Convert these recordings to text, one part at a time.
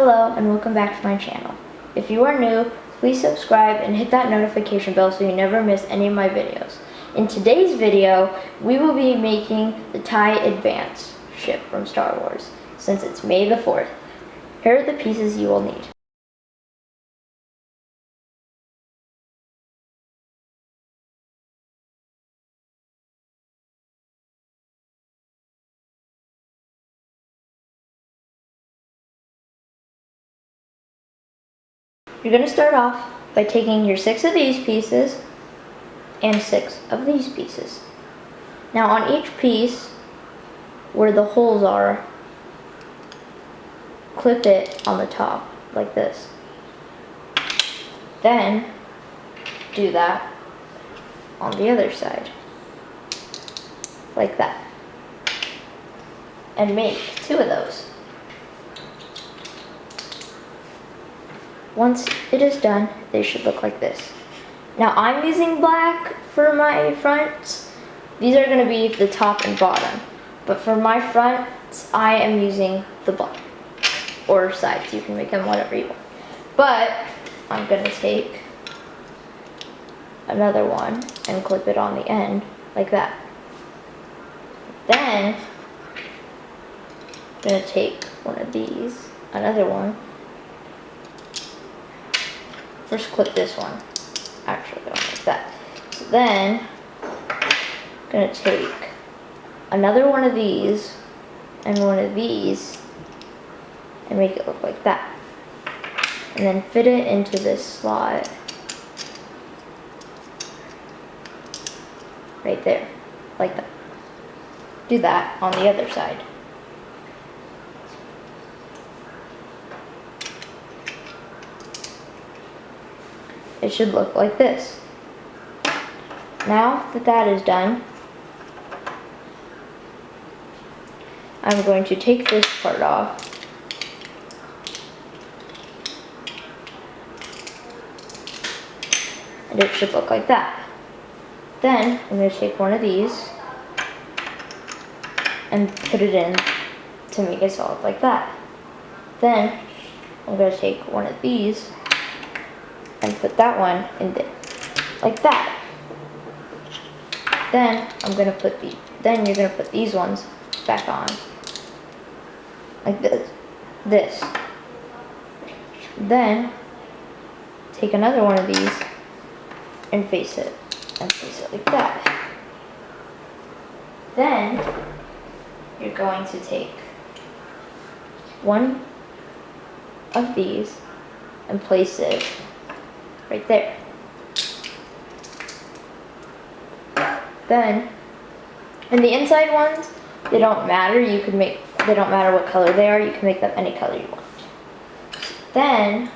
Hello and welcome back to my channel. If you are new, please subscribe and hit that notification bell so you never miss any of my videos. In today's video, we will be making the TIE Advance ship from Star Wars, since it's May the 4th. Here are the pieces you will need. You're going to start off by taking your 6 of these pieces and 6 of these pieces. Now on each piece, where the holes are, clip it on the top, like this. Then, do that on the other side, like that. And make 2 of those. Once it is done, they should look like this. Now I'm using black for my fronts. These are going to be the top and bottom. But for my fronts, I am using the black. Or sides, you can make them whatever you want. But I'm going to take another one and clip it on the end, like that. Then, I'm going to take one of these, another one. First clip this one, actually going like that. So then, I'm going to take another one of these and one of these and make it look like that. And then fit it into this slot right there, like that. Do that on the other side. It should look like this. Now that that is done, I'm going to take this part off and it should look like that. Then I'm going to take one of these and put it in to make it solid like that. Then I'm going to take one of these and put that one in there, like that. Then I'm gonna put then you're gonna put these ones back on, like this. Then take another one of these and face it like that. Then you're going to take one of these and place it right there. Then, and the inside ones, they don't matter. They don't matter what color they are. You can make them any color you want. Then,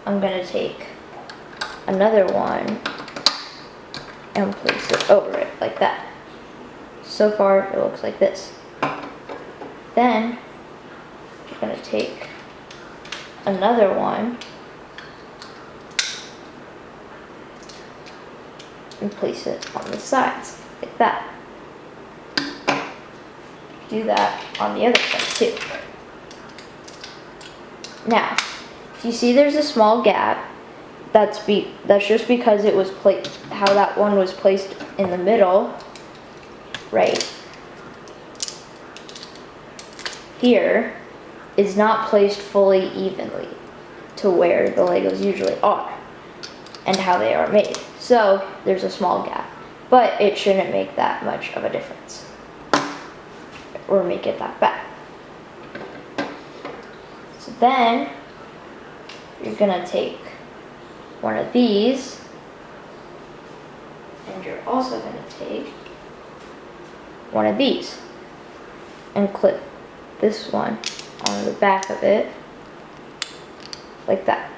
I'm gonna take another one and place it over it like that. So far, it looks like this. Then, I'm gonna take another one and place it on the sides, like that. Do that on the other side too. Now, if you see there's a small gap, that's just because it was placed, how that one was placed in the middle, right here, is not placed fully evenly to where the Legos usually are and how they are made. So there's a small gap, but it shouldn't make that much of a difference or make it that bad. So then you're gonna take one of these and you're also gonna take one of these and clip this one on the back of it like that.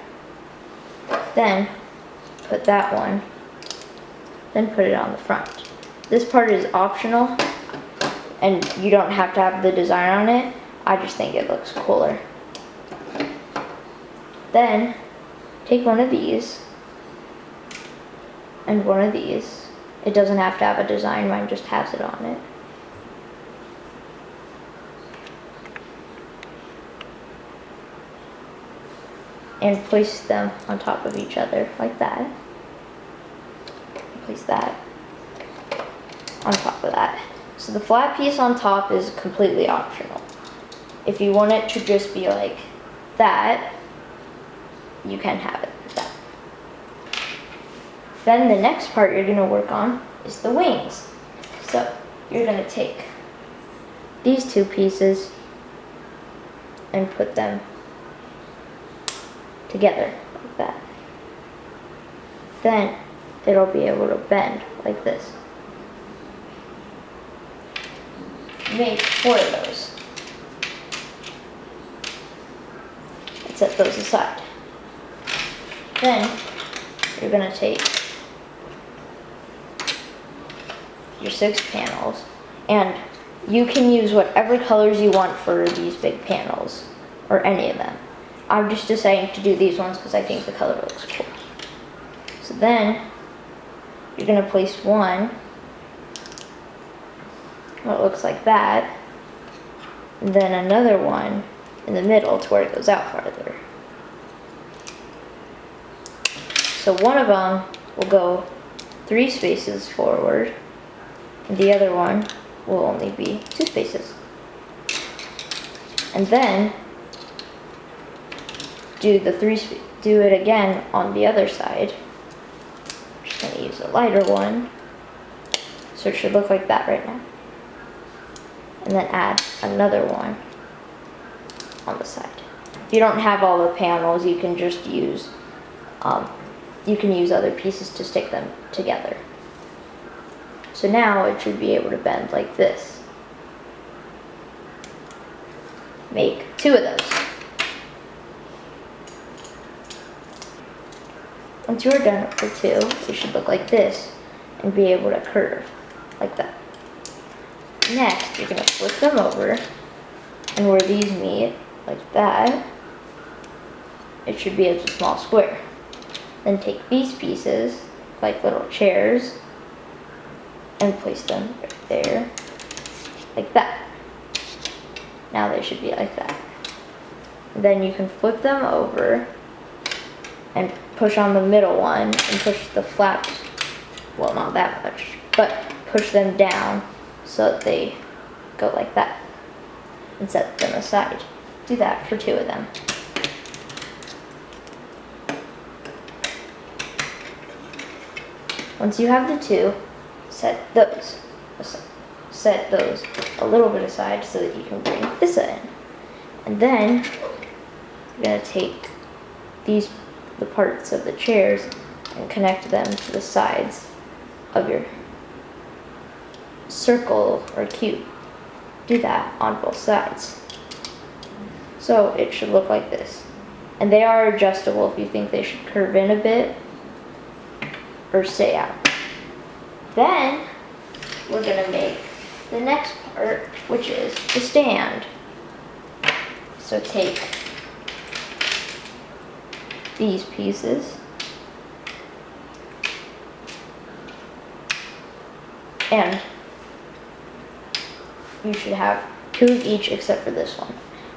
Then put that one, then put it on the front. This part is optional and you don't have to have the design on it. I just think it looks cooler. Then take one of these and one of these. It doesn't have to have a design, mine just has it on it. and place them on top of each other like that. Place that on top of that. So the flat piece on top is completely optional. If you want it to just be like that, you can have it like that. Then the next part you're going to work on is the wings. So you're going to take these two pieces and put them together like that. Then it'll be able to bend like this. Make 4 of those. And set those aside. Then you're going to take your 6 panels, and you can use whatever colors you want for these big panels, or any of them. I'm just deciding to do these ones because I think the color looks cool. So then you're going to place one, what looks like that, and then another one in the middle to where it goes out farther. So one of them will go 3 spaces forward, and the other one will only be 2 spaces. And then do it again on the other side. I'm just going to use a lighter one, so it should look like that right now. And then add another one on the side. If you don't have all the panels, you can just use other pieces to stick them together. So now it should be able to bend like this. Make 2 of those. Once you are done with 2, it should look like this and be able to curve like that. Next, you're going to flip them over, and where these meet, like that, it should be a small square. Then take these pieces, like little chairs, and place them right there, like that. Now they should be like that. Then you can flip them over and push on the middle one and push the flaps, well, not that much, but push them down so that they go like that, and set them aside. Do that for 2 of them. Once you have the 2, set those a little bit aside so that you can bring this in. And then you're going to take the parts of the chairs and connect them to the sides of your circle or cube. Do that on both sides. So it should look like this. And they are adjustable if you think they should curve in a bit or stay out. Then we're going to make the next part, which is the stand. So take these pieces and you should have 2 of each except for this one.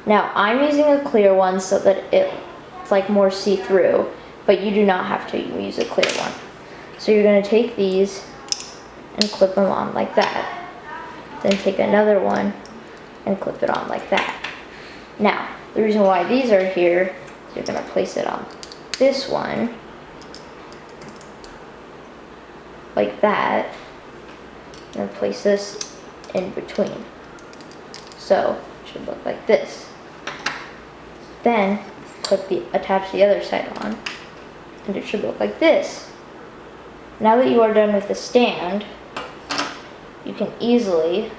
Now I'm using a clear one so that it's like more see-through, but you do not have to use a clear one. So you're going to take these and clip them on like that. Then take another one and clip it on like that. Now, the reason why these are here is you're going to place it on this one like that, and place this in between. So it should look like this. Then attach the other side on, and it should look like this. Now that you are done with the stand, you can easily,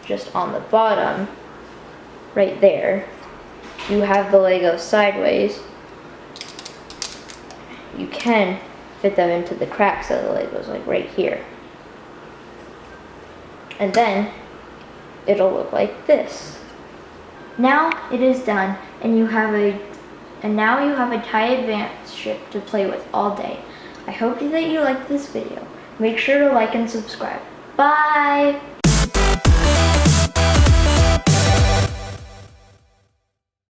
just on the bottom, right there, you have the Legos sideways. You can fit them into the cracks of the Legos, like right here. And then it'll look like this. Now it is done, and now you have a TIE Advance ship to play with all day. I hope that you liked this video. Make sure to like and subscribe. Bye!